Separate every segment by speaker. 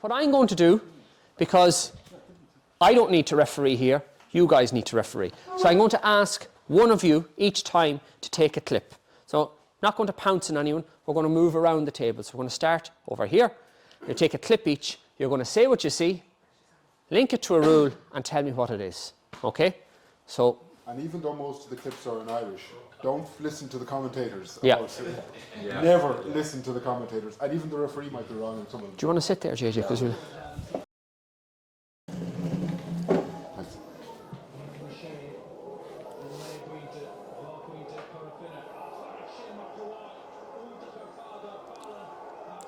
Speaker 1: What I'm going to do, because I don't need to referee here, you guys need to referee. So I'm going to ask one of you each time to take a clip. So not going to pounce on anyone, we're going to move around the table. So we're going to start over here, you take a clip each, you're going to say what you see, link it to a rule and tell me what it is, okay? So,
Speaker 2: and even though most of the clips are in Irish, don't listen to the commentators.
Speaker 1: Yeah.
Speaker 2: Never listen to the commentators, and even the referee might be wrong in some of them.
Speaker 1: Do you want to sit there, JJ? Because we'll...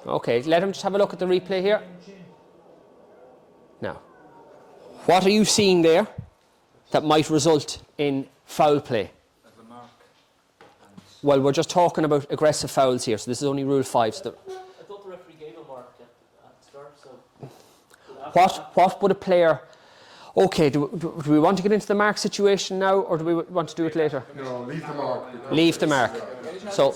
Speaker 1: Okay, let him just have a look at the replay here. Now, what are you seeing there that might result in foul play? Well, we're just talking about aggressive fouls here, so this is only Rule 5. So
Speaker 3: I thought the referee gave a mark at the start, so...
Speaker 1: What would a player... Okay, do we want to get into the mark situation now, or do we want to do it later?
Speaker 2: No, leave the mark.
Speaker 1: Leave the mark. So,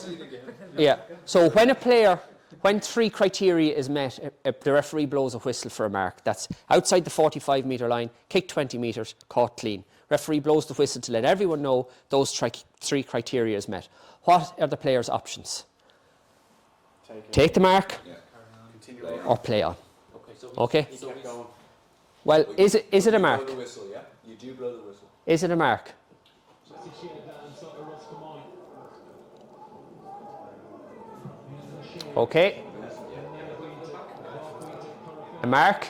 Speaker 1: yeah. So when 3 criteria is met, the referee blows a whistle for a mark. That's outside the 45-metre line, kick 20 metres, caught clean. Referee blows the whistle to let everyone know those 3 criteria is met. What are the player's options? Take the mark or play on. Okay? Well, is it a mark?
Speaker 3: You do blow the whistle.
Speaker 1: Is it a mark? Okay. A mark?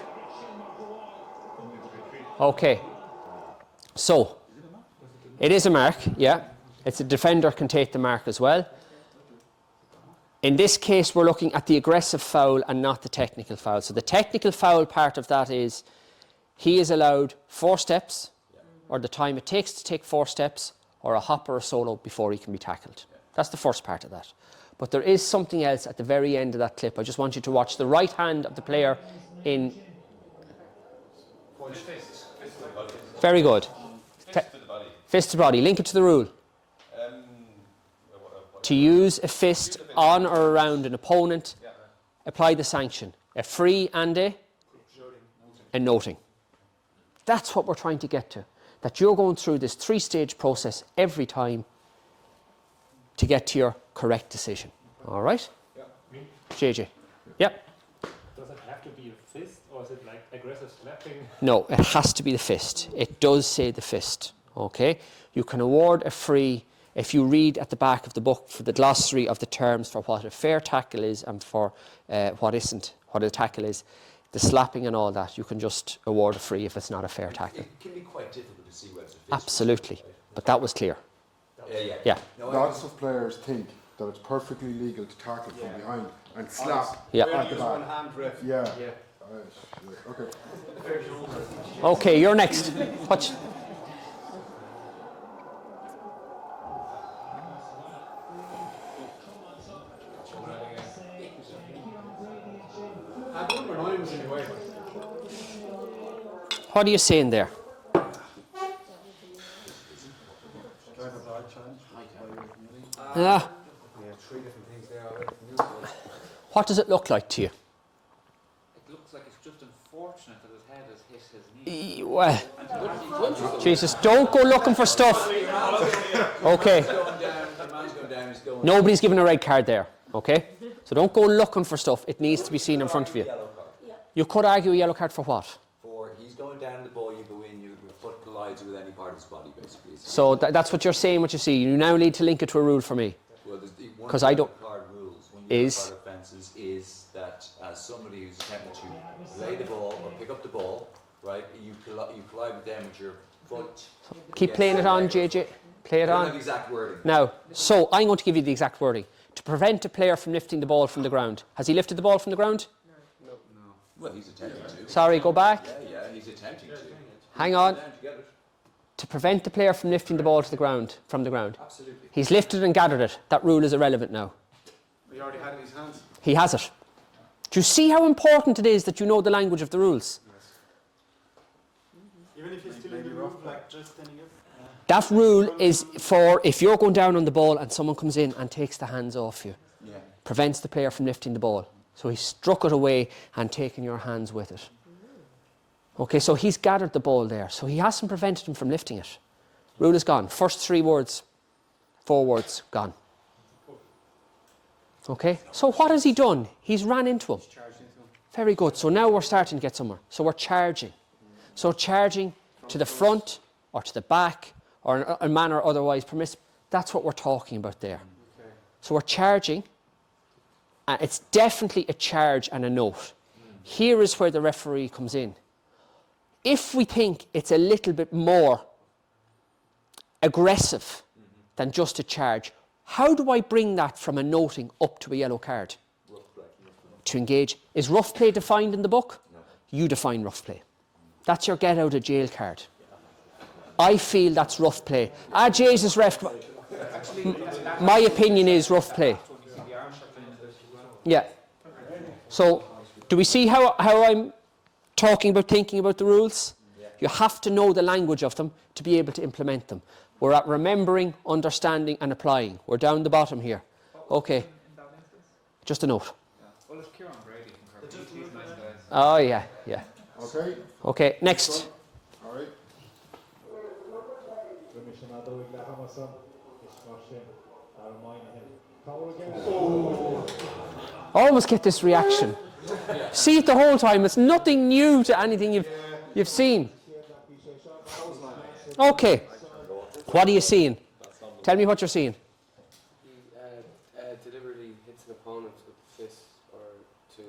Speaker 1: Okay. So, it is a mark, yeah. It's a defender can take the mark as well. In this case, we're looking at the aggressive foul and not the technical foul. So the technical foul part of that is he is allowed 4 steps, or the time it takes to take 4 steps, or a hop or a solo before he can be tackled. That's the first part of that. But there is something else at the very end of that clip. I just want you to watch the right hand of the player in... Very good. Fist to the body. Link it to the rule. To use a fist on or around an opponent, apply the sanction. A free and a noting. That's what we're trying to get to. That you're going through this 3-stage process every time to get to your correct decision. All right?
Speaker 4: Yeah.
Speaker 1: JJ. Yep.
Speaker 4: Does it have to be a fist, or is it like aggressive slapping?
Speaker 1: No, it has to be the fist. It does say the fist. Okay? You can award a free if you read at the back of the book for the glossary of the terms for what a fair tackle is and for what isn't, what a tackle is, the slapping and all that, you can just award a free if it's not a fair tackle.
Speaker 3: It can be quite difficult to see whether it's a fist.
Speaker 1: Absolutely.
Speaker 3: Right?
Speaker 1: But that was clear. Yeah.
Speaker 3: No,
Speaker 2: Lots of players think that it's perfectly legal to tackle from behind and slap
Speaker 1: Yeah.
Speaker 2: at the back. Yeah. Okay.
Speaker 1: Okay, you're next. Watch. What are you saying there? What does it look like to you?
Speaker 5: It looks like it's just unfortunate that his head has hit his knee.
Speaker 1: Well, Jesus, don't go looking for stuff. Okay. Nobody's given a red card there, okay? So don't go looking for stuff. It needs to be seen in front of you. You could argue a yellow card for what?
Speaker 3: For he's going down the ball, you go in, your foot collides with any part of his body, basically.
Speaker 1: So that's what you're saying, what you see. You now need to link it to a rule for me. Because I don't...
Speaker 3: Card rules, one of the card offences is that as somebody who's attempting to play the ball or pick up the ball, right, you collide with them with your foot.
Speaker 1: Keep playing it on, JJ. Play it on.
Speaker 3: I don't have exact wording.
Speaker 1: Now, so I'm going to give you the exact wording. To prevent a player from lifting the ball from the ground. Has he lifted the ball from the ground?
Speaker 3: No. Well, he's attempting to.
Speaker 1: Sorry, go back.
Speaker 3: Yeah, he's attempting to.
Speaker 1: Hang on. To prevent the player from lifting the ball to the ground, from the ground.
Speaker 3: Absolutely.
Speaker 1: He's lifted and gathered it. That rule is irrelevant now.
Speaker 4: He already had it in his hands.
Speaker 1: He has it. Do you see how important it is that you know the language of the rules?
Speaker 4: Yes. Even if he's still in the roof, like just standing up.
Speaker 1: That rule is for if you're going down on the ball and someone comes in and takes the hands off you.
Speaker 3: Yeah.
Speaker 1: Prevents the player from lifting the ball. So he struck it away and taken your hands with it. Okay, so he's gathered the ball there. So he hasn't prevented him from lifting it. Rule is gone. First 3 words, 4 words, gone. Okay, so what has he done? He's ran into him. Very good. So now we're starting to get somewhere. So we're charging. So charging to the front or to the back or in a manner otherwise permissible. That's what we're talking about there. So we're charging. It's definitely a charge and a note. Here is where the referee comes in. If we think it's a little bit more aggressive than just a charge, how do I bring that from a noting up to a yellow card? To engage. Is rough play defined in the book? No. You define rough play. That's your get out of jail card. I feel that's rough play. Jesus ref. My opinion is rough play. Yeah. So, do we see how I'm thinking about the rules? You have to know the language of them to be able to implement them. We're at remembering, understanding and applying. We're down the bottom here. Okay. Just a note.
Speaker 5: Well, it's Kieran Brady from Kirby. He's nice guys.
Speaker 1: Oh, yeah, yeah.
Speaker 2: Okay.
Speaker 1: Okay, next.
Speaker 2: All right.
Speaker 1: I almost get this reaction. See it the whole time. It's nothing new to anything you've seen. Okay. What are you seeing? Tell me what you're seeing.
Speaker 6: He deliberately hits an opponent with the fist or to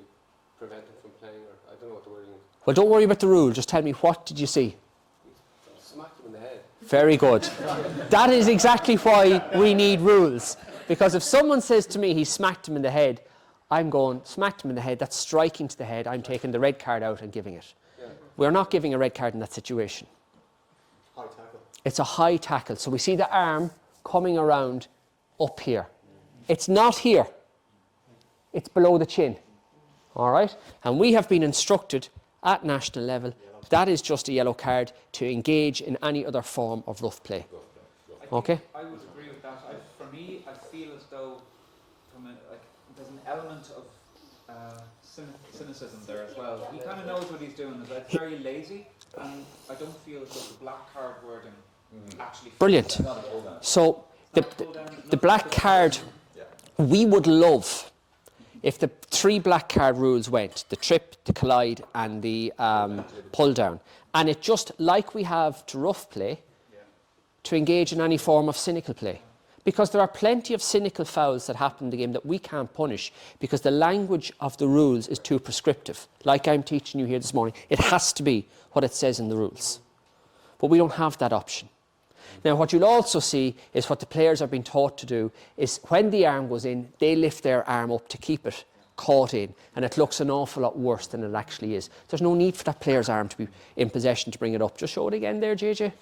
Speaker 6: prevent him from playing, or I don't know what the wording is.
Speaker 1: Well, don't worry about the rule. Just tell me, what did you see?
Speaker 6: He smacked him in the head.
Speaker 1: Very good. That is exactly why we need rules. Because if someone says to me he smacked him in the head, I'm going, smacked him in the head, that's striking to the head, I'm taking the red card out and giving it. Yeah. We're not giving a red card in that situation.
Speaker 6: High tackle.
Speaker 1: It's a high tackle. So we see the arm coming around up here. It's not here. It's below the chin. All right? And we have been instructed at national level that is just a yellow card to engage in any other form of rough play. Okay?
Speaker 5: I would agree with that. For me, I feel as though there's an element of cynicism there as well. He kind of knows what he's doing. It's very lazy, and I don't feel as though the black card wording actually fits.
Speaker 1: Brilliant. So the black card, we would love if the 3 black card rules went, the trip, the collide and the pull down, and it just, like we have to rough play, to engage in any form of cynical play. Because there are plenty of cynical fouls that happen in the game that we can't punish because the language of the rules is too prescriptive. Like I'm teaching you here this morning, it has to be what it says in the rules. But we don't have that option. Now, what you'll also see is what the players are being taught to do is when the arm goes in, they lift their arm up to keep it caught in, and it looks an awful lot worse than it actually is. There's no need for that player's arm to be in possession to bring it up. Just show it again there, JJ. And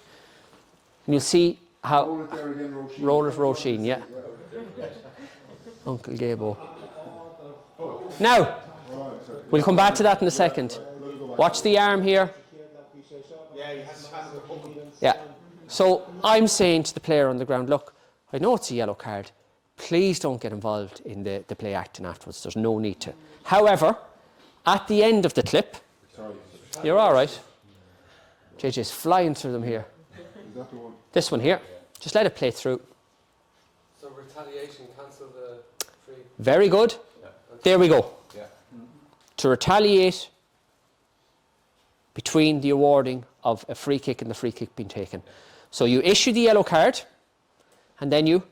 Speaker 1: you'll see how...
Speaker 2: Roll it there again, Roisin.
Speaker 1: Roll it, Roisin, yeah. Uncle Gabo. Now, we'll come back to that in a second. Watch the arm here. Yeah. So I'm saying to the player on the ground, look, I know it's a yellow card. Please don't get involved in the play acting afterwards. There's no need to. However, at the end of the clip, you're all right. JJ's flying through them here.
Speaker 2: Is that the one?
Speaker 1: This one here. Just let it play through.
Speaker 6: So retaliation, cancel the free.
Speaker 1: Very good.
Speaker 3: Yeah.
Speaker 1: There we go.
Speaker 3: Yeah.
Speaker 1: To retaliate between the awarding of a free kick and the free kick being taken. So you issue the yellow card and then you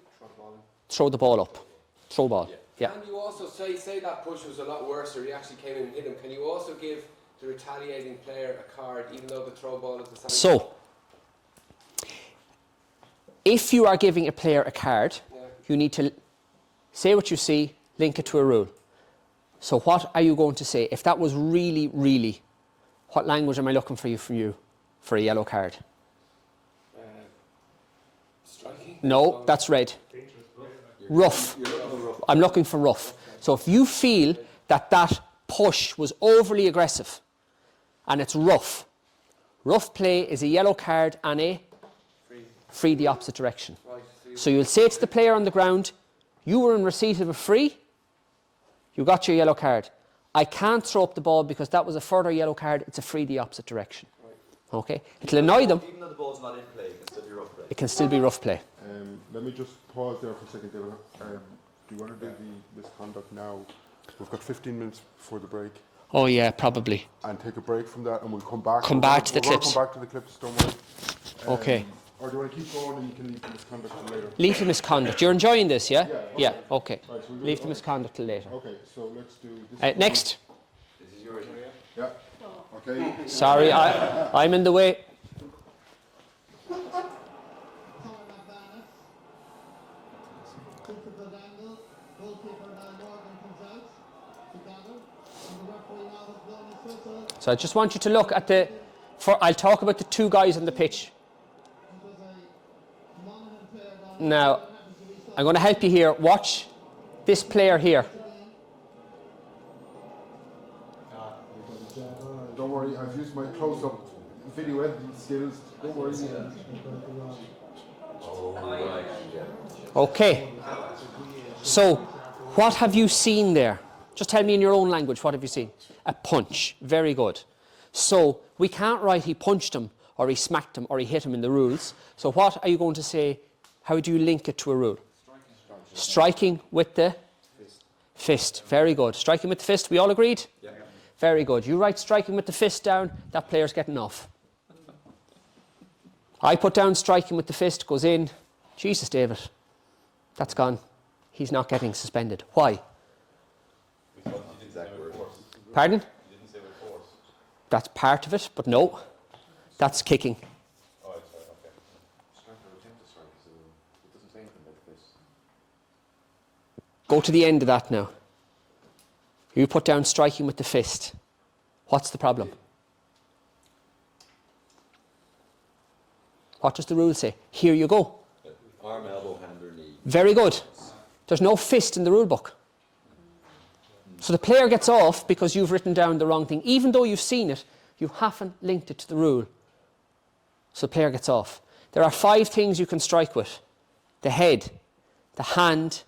Speaker 1: throw the ball up. Throw ball. Yeah.
Speaker 6: Can you also say that push was a lot worse or he actually came in and hit him? Can you also give the retaliating player a card even though the throw ball is the same?
Speaker 1: So, if you are giving a player a card, you need to say what you see, link it to a rule. So what are you going to say? If that was really, really, what language am I looking for you from you for a yellow card?
Speaker 6: Striking?
Speaker 1: No, that's red. Rough. I'm looking for rough. So if you feel that that push was overly aggressive and it's rough, rough play is a yellow card and a free the opposite direction. So you'll say to the player on the ground, you were in receipt of a free, you got your yellow card. I can't throw up the ball because that was a further yellow card. It's a free the opposite direction. Okay? It'll annoy them.
Speaker 3: Even though the ball's not in play, it can still be rough play.
Speaker 1: It can still be rough play.
Speaker 2: Let me just pause there for a second, David. Do you want to do the misconduct now? We've got 15 minutes before the break.
Speaker 1: Oh yeah, probably.
Speaker 2: And take a break from that, and we'll come back.
Speaker 1: Come back to the clips.
Speaker 2: Come back to the clips, don't worry.
Speaker 1: Okay.
Speaker 2: Or do you want to keep going and you can leave the misconduct till later?
Speaker 1: Leave the misconduct. You're enjoying this, yeah?
Speaker 2: Yeah,
Speaker 1: Yeah, okay.
Speaker 2: Right, so we'll do
Speaker 1: Leave
Speaker 2: it.
Speaker 1: the misconduct till later.
Speaker 2: Okay, so let's do this.
Speaker 1: Next.
Speaker 3: This is yours.
Speaker 2: Yeah. Okay.
Speaker 1: Sorry, I'm in the way. So I just want you to look at I'll talk about the two guys on the pitch. Now, I'm going to help you here. Watch this player here.
Speaker 2: Don't worry, I've used my close-up video editing skills. Don't worry.
Speaker 1: Okay. So, what have you seen there? Just tell me in your own language, what have you seen? A punch. Very good. So, we can't write he punched him, or he smacked him, or he hit him in the rules. So what are you going to say? How do you link it to a rule? Striking with the fist. Very good. Striking with the fist. We all agreed?
Speaker 3: Yeah.
Speaker 1: Very good. You write striking with the fist down, that player's getting off. I put down striking with the fist, goes in. Jesus, David. That's gone. He's not getting suspended. Why? Pardon?
Speaker 7: You didn't say with force.
Speaker 1: That's part of it, but no. That's kicking.
Speaker 7: Oh, it's right, okay.
Speaker 2: Strike or attempt to strike, so it doesn't say anything about this.
Speaker 1: Go to the end of that now. You put down striking with the fist. What's the problem? What does the rule say? Here you go.
Speaker 3: Arm, elbow, hand or knee.
Speaker 1: Very good. There's no fist in the rule book. So the player gets off because you've written down the wrong thing. Even though you've seen it, you haven't linked it to the rule. So the player gets off. There are 5 things you can strike with. The head, the hand,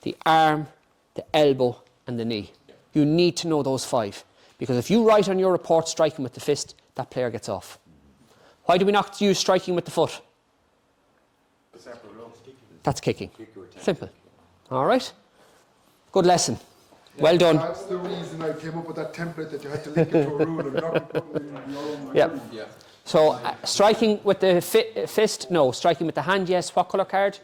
Speaker 1: the arm, the elbow and the knee. You need to know those 5. Because if you write on your report striking with the fist, that player gets off. Why do we not use striking with the foot? That's kicking. Simple. All right? Good lesson. Well done.
Speaker 2: That's the reason I came up with that template that you had to link it to a rule and not put it in your own.
Speaker 1: Yeah. So striking with the fist, no. Striking with the hand, yes. What colour card?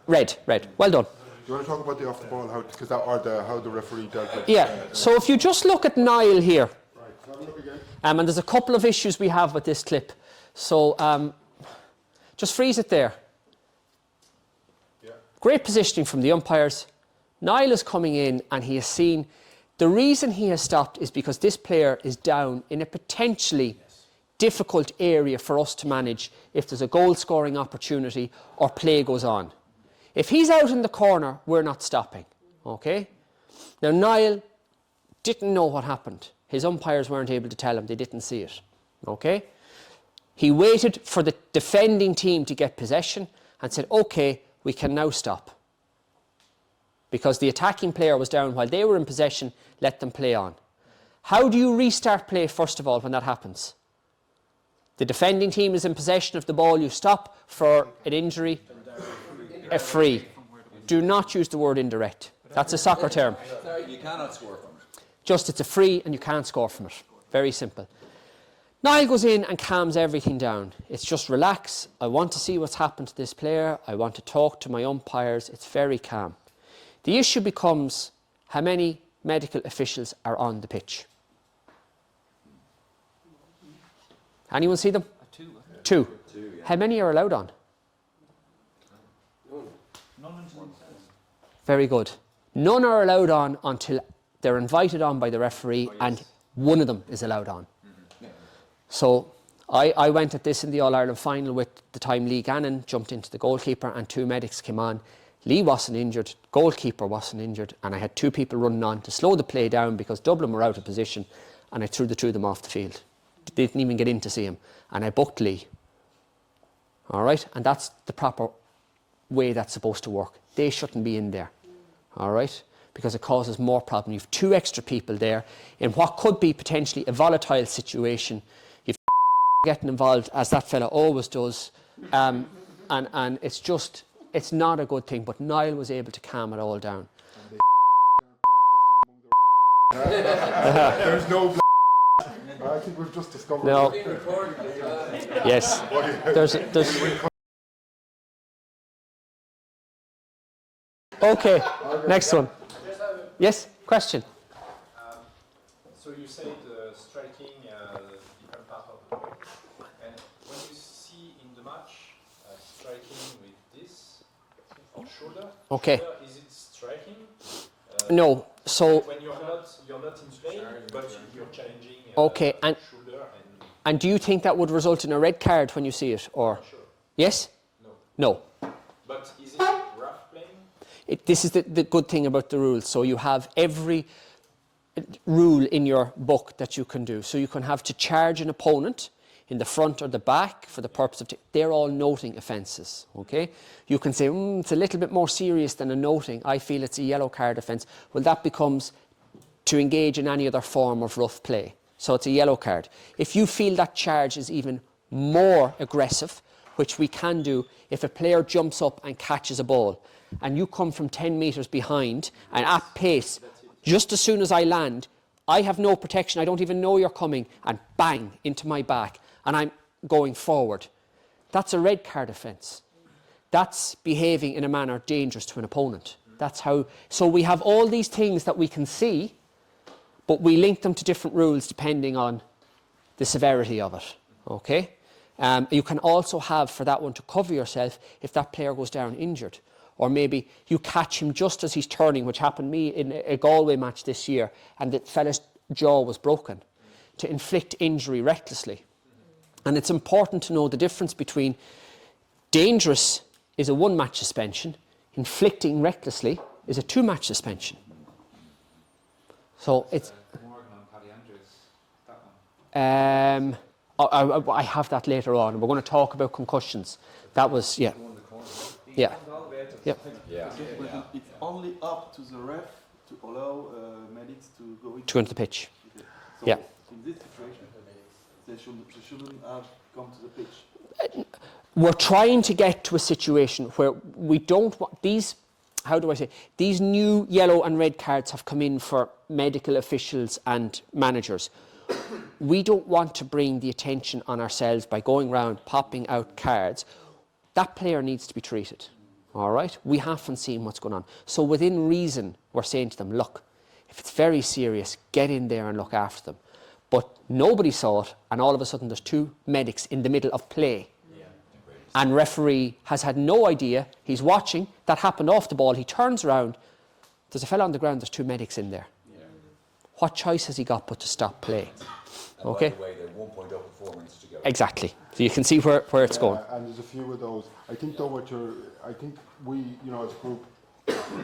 Speaker 1: Red. Red. Well done.
Speaker 2: Do you want to talk about the off the ball, how the referee dealt with?
Speaker 1: Yeah. So if you just look at Niall here,
Speaker 2: Right, so have a look again.
Speaker 1: and there's a couple of issues we have with this clip. So just freeze it there.
Speaker 2: Yeah.
Speaker 1: Great positioning from the umpires. Niall is coming in and he has seen. The reason he has stopped is because this player is down in a potentially difficult area for us to manage if there's a goal scoring opportunity or play goes on. If he's out in the corner, we're not stopping. Okay? Now Niall didn't know what happened. His umpires weren't able to tell him. They didn't see it. Okay? He waited for the defending team to get possession and said, okay, we can now stop. Because the attacking player was down while they were in possession, let them play on. How do you restart play, first of all, when that happens? The defending team is in possession of the ball, you stop for an injury, a free. Do not use the word indirect. That's a soccer term.
Speaker 3: You cannot score from it.
Speaker 1: Just it's a free and you can't score from it. Very simple. Niall goes in and calms everything down. It's just relax. I want to see what's happened to this player. I want to talk to my umpires. It's very calm. The issue becomes how many medical officials are on the pitch. Anyone see them?
Speaker 5: 2.
Speaker 1: 2. How many are allowed on? Very good. None are allowed on until they're invited on by the referee and one of them is allowed on. So I went at this in the All-Ireland final with the time Lee Gannon jumped into the goalkeeper and 2 medics came on. Lee wasn't injured, goalkeeper wasn't injured, and I had 2 people running on to slow the play down because Dublin were out of position, and I threw the 2 of them off the field. They didn't even get in to see him, and I booked Lee. All right, and that's the proper way that's supposed to work. They shouldn't be in there. All right, because it causes more problem. You have 2 extra people there in what could be potentially a volatile situation. You've getting involved, as that fella always does, and it's not a good thing. But Niall was able to calm it all down.
Speaker 2: There's no I think we've just discovered.
Speaker 1: No. Yes. There's okay. Next one. Yes. Question.
Speaker 7: So you said striking different part of the body, and when you see in the match striking with this for shoulder,
Speaker 1: Okay.
Speaker 7: shoulder, is it striking?
Speaker 1: No. So.
Speaker 7: When you're not in play, but you're challenging.
Speaker 1: Okay.
Speaker 7: Shoulder
Speaker 1: And do you think that would result in a red card when you see it, or?
Speaker 7: Sure.
Speaker 1: Yes.
Speaker 7: No.
Speaker 1: No.
Speaker 7: But is it rough playing?
Speaker 1: This is the good thing about the rules. So you have every rule in your book that you can do. So you can have to charge an opponent in the front or the back for the purpose of... they're all noting offences, okay? You can say, it's a little bit more serious than a noting. I feel it's a yellow card offence. Well, that becomes to engage in any other form of rough play. So it's a yellow card. If you feel that charge is even more aggressive, which we can do if a player jumps up and catches a ball, and you come from 10 metres behind and at pace, just as soon as I land, I have no protection, I don't even know you're coming, and bang, into my back, and I'm going forward. That's a red card offence. That's behaving in a manner dangerous to an opponent. That's how... so we have all these things that we can see, but we link them to different rules depending on the severity of it, okay? You can also have, for that one, to cover yourself if that player goes down injured. Or maybe you catch him just as he's turning, which happened to me in a Galway match this year, and the fella's jaw was broken, to inflict injury recklessly. And it's important to know the difference between dangerous is a 1-match suspension, inflicting recklessly is a 2-match suspension. So it's...
Speaker 5: Morgan on Paddy Andrews, that one.
Speaker 1: I have that later on. We're going to talk about concussions. That was, yeah. Yeah. Yep.
Speaker 3: Yeah.
Speaker 8: It's only up to the ref to allow medics to go
Speaker 1: To go into the pitch.
Speaker 8: So
Speaker 1: Yeah.
Speaker 8: in this situation, they shouldn't have come to the pitch.
Speaker 1: We're trying to get to a situation where we don't want these... how do I say? These new yellow and red cards have come in for medical officials and managers. We don't want to bring the attention on ourselves by going around popping out cards. That player needs to be treated, all right? We haven't seen what's going on. So within reason, we're saying to them, look, if it's very serious, get in there and look after them. But nobody saw it, and all of a sudden there's 2 medics in the middle of play. And referee has had no idea. He's watching. That happened off the ball. He turns around. There's a fella on the ground. There's 2 medics in there. Yeah. What choice has he got but to stop play?
Speaker 3: And
Speaker 1: okay.
Speaker 3: By the way, they're 1 point up with 4 minutes to go.
Speaker 1: Exactly. So you can see where it's going.
Speaker 2: And there's a few of those. I think though I think we, as a group,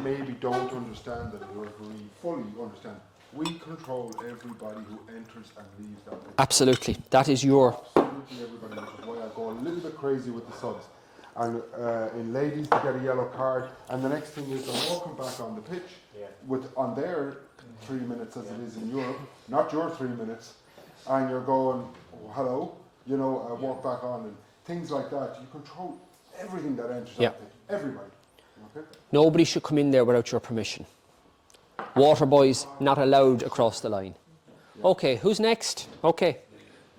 Speaker 2: maybe don't understand that the referee fully understand. We control everybody who enters and leaves that pitch.
Speaker 1: Absolutely. That is your...
Speaker 2: Absolutely everybody, which is why I go a little bit crazy with the subs. And in ladies, they get a yellow card, and the next thing is they're walking back on the pitch on their 3 minutes as it is in Europe, not your 3 minutes, and you're going, oh, hello, walk back on, and things like that. You control everything that enters that pitch, everybody. Okay?
Speaker 1: Nobody should come in there without your permission. Water boys not allowed across the line. Okay, who's next? Okay.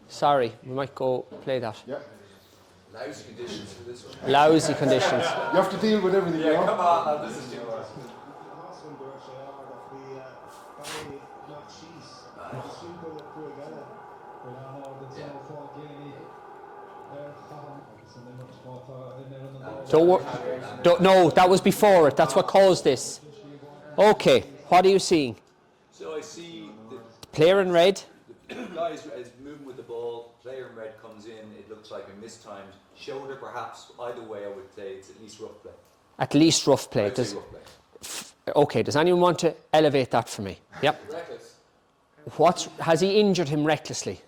Speaker 1: Sorry, we might go play that.
Speaker 2: Yeah.
Speaker 3: Lousy conditions for this one.
Speaker 1: Lousy conditions.
Speaker 2: You have to deal with everything.
Speaker 3: Yeah, come on, this is too much.
Speaker 1: Don't worry. No, that was before it. That's what caused this. Okay, what are you seeing?
Speaker 3: So I see the
Speaker 1: Player in red.
Speaker 3: guy is moving with the ball, player in red comes in, it looks like a mistimed shoulder perhaps. Either way I would say it's at least rough play.
Speaker 1: At least rough play.
Speaker 3: I'd say rough play.
Speaker 1: Okay, does anyone want to elevate that for me? Yep.
Speaker 6: Reckless.
Speaker 1: Has he injured him recklessly?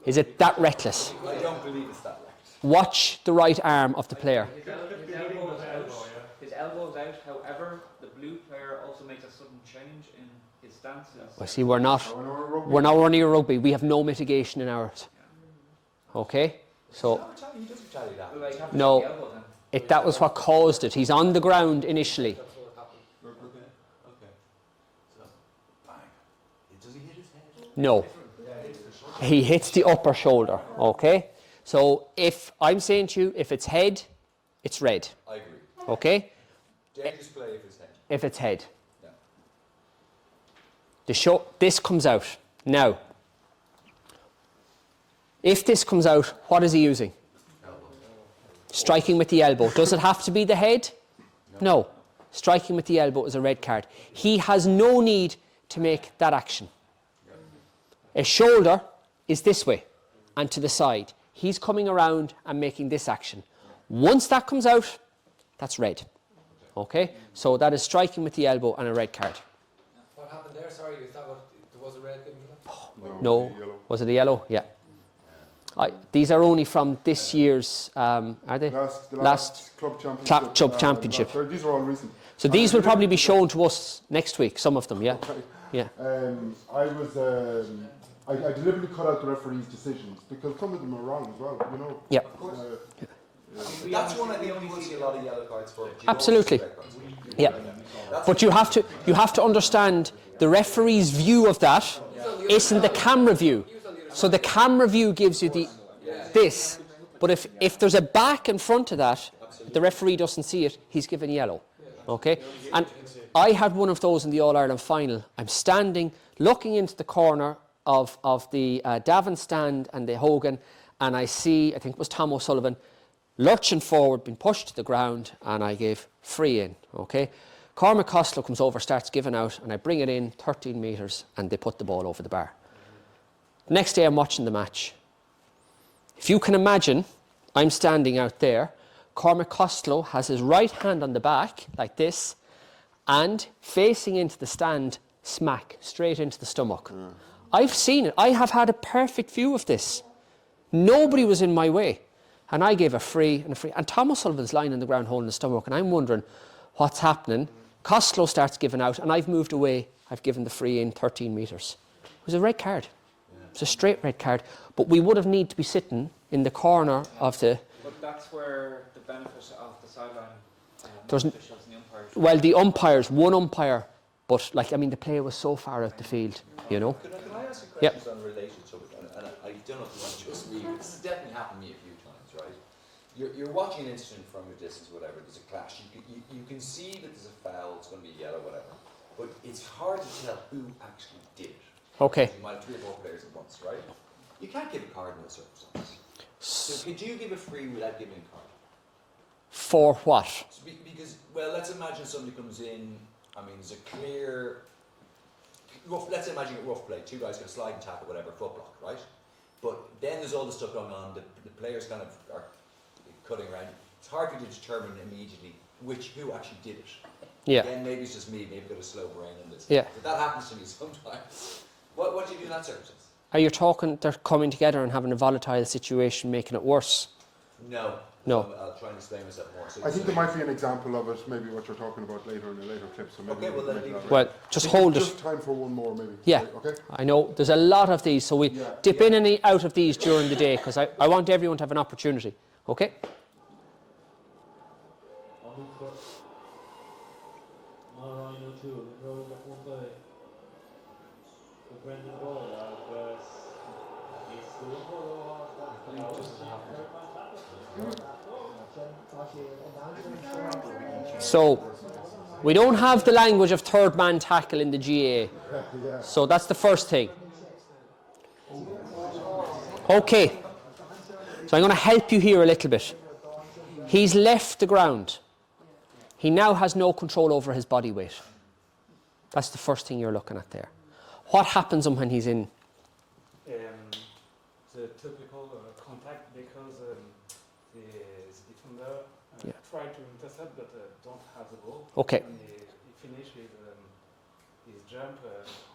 Speaker 1: Is it that reckless?
Speaker 3: I don't believe it's that reckless.
Speaker 1: Watch the right arm of the player.
Speaker 5: His elbow's out, however, the blue player also makes a sudden change in his stances.
Speaker 1: Well, see, we're not
Speaker 2: We're
Speaker 1: running a rugby. We have no mitigation in ours. Okay, so
Speaker 3: He doesn't tell you that.
Speaker 5: Like, have to
Speaker 1: No.
Speaker 5: take the elbow then.
Speaker 1: that was what caused it. He's on the ground initially.
Speaker 6: That's what happened.
Speaker 3: Okay. So, bang. Does he hit his head?
Speaker 1: No, he hits the upper shoulder. Okay, so if I'm saying to you, if it's head, it's red.
Speaker 3: I agree.
Speaker 1: Okay,
Speaker 3: Dangerous play if it's head.
Speaker 1: if it's head.
Speaker 3: Yeah.
Speaker 1: This comes out. Now, if this comes out, what is he using? Striking with the elbow. Does it have to be the head? No. Striking with the elbow is a red card. He has no need to make that action. A shoulder is this way and to the side. He's coming around and making this action. Once that comes out, that's red. Okay? So that is striking with the elbow and a red card.
Speaker 6: What happened there? Sorry, is that what there was a red given to that?
Speaker 1: No. Was it a yellow? Yeah. These are only from this year's, are they?
Speaker 2: The last club championship.
Speaker 1: Club championship.
Speaker 2: These are all recent.
Speaker 1: So these will probably be shown to us next week, some of them, yeah?
Speaker 2: Okay.
Speaker 1: Yeah.
Speaker 2: I deliberately cut out the referee's decisions because some of them are wrong as well, you know.
Speaker 1: Yeah.
Speaker 3: That's one I think we will see a lot of yellow cards for.
Speaker 1: Absolutely. Yeah. But you have to understand the referee's view of that isn't the camera view. So the camera view gives you this, but if there's a back in front of that, the referee doesn't see it, he's given yellow. Okay? And I had one of those in the All-Ireland final. I'm standing, looking into the corner of the Davin stand and the Hogan, and I see, I think it was Tom O'Sullivan, lurching forward, being pushed to the ground, and I gave free in. Okay? Cormac Costello comes over, starts giving out, and I bring it in 13 metres, and they put the ball over the bar. Next day I'm watching the match. If you can imagine, I'm standing out there, Cormac Costello has his right hand on the back, like this, and facing into the stand, smack, straight into the stomach. I've seen it. I have had a perfect view of this. Nobody was in my way. And I gave a free. And Tom O'Sullivan's lying on the ground holding the stomach, and I'm wondering what's happening. Costello starts giving out, and I've moved away. I've given the free in 13 metres. It was a red card. It's a straight red card, but we would have need to be sitting in the corner of the...
Speaker 5: But that's where the benefit of the sideline
Speaker 1: There's
Speaker 5: officials and the umpires.
Speaker 1: Well, the umpires, one umpire, but the player was so far out the field, you know.
Speaker 3: Can I ask you questions on relationship? And I don't know if this is just me, but this has definitely happened to me a few times, right? You're watching an incident from a distance, whatever, there's a clash. You can see that there's a foul, it's going to be yellow, whatever. But it's hard to tell who actually did it.
Speaker 1: Okay.
Speaker 3: You might have 3 or 4 players at once, right? You can't give a card in those circumstances. So could you give a free without giving a card?
Speaker 1: For what?
Speaker 3: So because, well, let's imagine somebody comes in, there's a clear, let's imagine a rough play, 2 guys can slide and tackle, whatever, foot block, right? But then there's all the stuff going on, the players kind of are cutting around. It's hard for you to determine immediately who actually did it.
Speaker 1: Yeah.
Speaker 3: Again, maybe it's just me, maybe I've got a slow brain in this.
Speaker 1: Yeah.
Speaker 3: But that happens to me sometimes. What do you do in that circumstance?
Speaker 1: Are you talking, they're coming together and having a volatile situation, making it worse?
Speaker 3: No.
Speaker 1: No.
Speaker 3: I'll try and explain myself more. So
Speaker 2: I think there might be an example of it, maybe what you're talking about later in a later clip. So maybe
Speaker 3: Okay, well, then
Speaker 2: maybe that
Speaker 1: Well, just hold it.
Speaker 2: Just time for one more, maybe.
Speaker 1: Yeah.
Speaker 2: Okay.
Speaker 1: I know, there's a lot of these, so we dip in and out of these during the day, because I want everyone to have an opportunity. Okay? So, we don't have the language of third man tackle in the GAA. So that's the first thing. Okay. So I'm going to help you here a little bit. He's left the ground. He now has no control over his body weight. That's the first thing you're looking at there. What happens when he's in?
Speaker 4: The typical contact because the defender try to intercept but don't have the ball.
Speaker 1: Okay.
Speaker 4: And he finished with his jump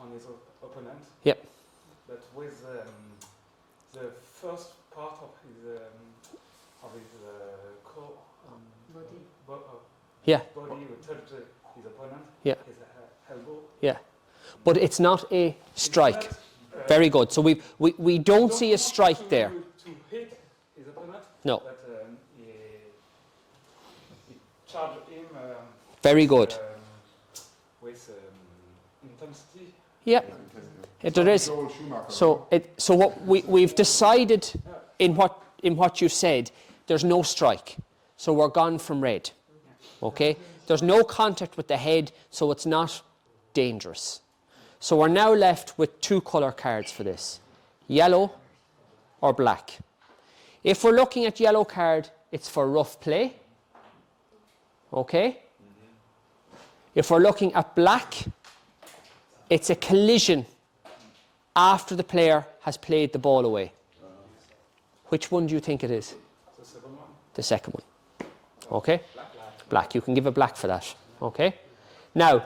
Speaker 4: on his opponent.
Speaker 1: Yep.
Speaker 4: But with the first part of his core
Speaker 1: Yeah.
Speaker 4: body will touch his opponent.
Speaker 1: Yeah.
Speaker 4: His elbow.
Speaker 1: Yeah. But it's not a strike. Very good. So we don't see a strike there.
Speaker 4: To hit his opponent.
Speaker 1: No.
Speaker 4: But he charged him.
Speaker 1: Very good.
Speaker 4: With intensity.
Speaker 1: Yeah. There is.
Speaker 2: Joel Schumacher.
Speaker 1: So what we've decided in what you said, there's no strike. So we're gone from red. Okay? There's no contact with the head, so it's not dangerous. So we're now left with 2 colour cards for this. Yellow or black. If we're looking at yellow card, it's for rough play. Okay? If we're looking at black, it's a collision after the player has played the ball away. Which one do you think it is?
Speaker 4: The second one.
Speaker 1: The second one. Okay? Black. You can give a black for that. Okay? Now,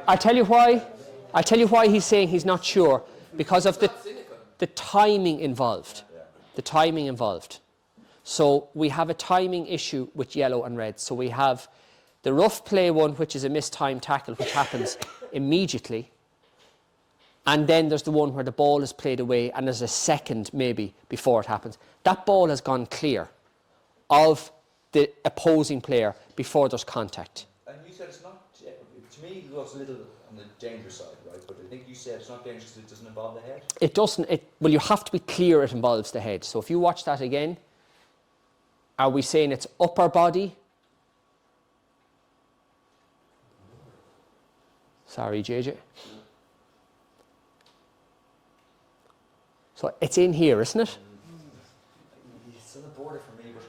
Speaker 1: I tell you why he's saying he's not sure. Because of the timing involved. The timing involved. So we have a timing issue with yellow and red. So we have the rough play one, which is a mistimed tackle, which happens immediately. And then there's the one where the ball is played away and there's a second maybe before it happens. That ball has gone clear of the opposing player before there's contact.
Speaker 3: And you said it's not, to me it looks a little on the dangerous side, right? But I think you said it's not dangerous because it doesn't involve the head.
Speaker 1: It doesn't, well, you have to be clear it involves the head. So if you watch that again, are we saying it's upper body? Sorry, JJ. So it's in here, isn't it?
Speaker 3: It's on the border for me, but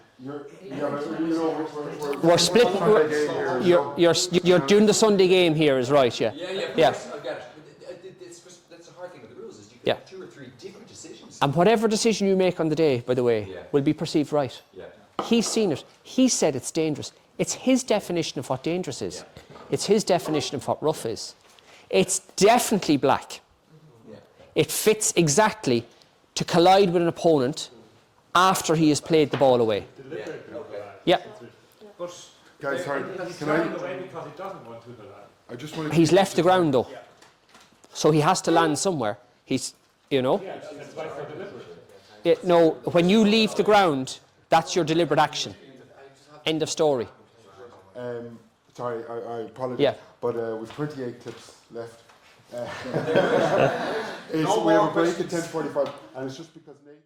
Speaker 1: We're splitting. You're doing the Sunday game here, is right? Yeah.
Speaker 3: Yeah. I get it. That's the hard thing with the rules is you can have 2 or 3 different decisions.
Speaker 1: And whatever decision you make on the day, by the way, will be perceived right.
Speaker 3: Yeah.
Speaker 1: He's seen it. He said it's dangerous. It's his definition of what dangerous is. It's his definition of what rough is. It's definitely black. It fits exactly to collide with an opponent after he has played the ball away. Yeah.
Speaker 4: But
Speaker 2: Guys, sorry,
Speaker 4: he's
Speaker 2: can
Speaker 4: going
Speaker 2: I?
Speaker 4: away because he doesn't want to do that.
Speaker 2: I just want to.
Speaker 1: He's left the ground though. So he has to land somewhere. He's, you know.
Speaker 4: Yeah, that's why for deliberate.
Speaker 1: No, when you leave the ground, that's your deliberate action. End of story.
Speaker 2: Sorry, I apologize.
Speaker 1: Yeah.
Speaker 2: But with 28 clips left. We have a break at 10:45, and it's just because Nathan.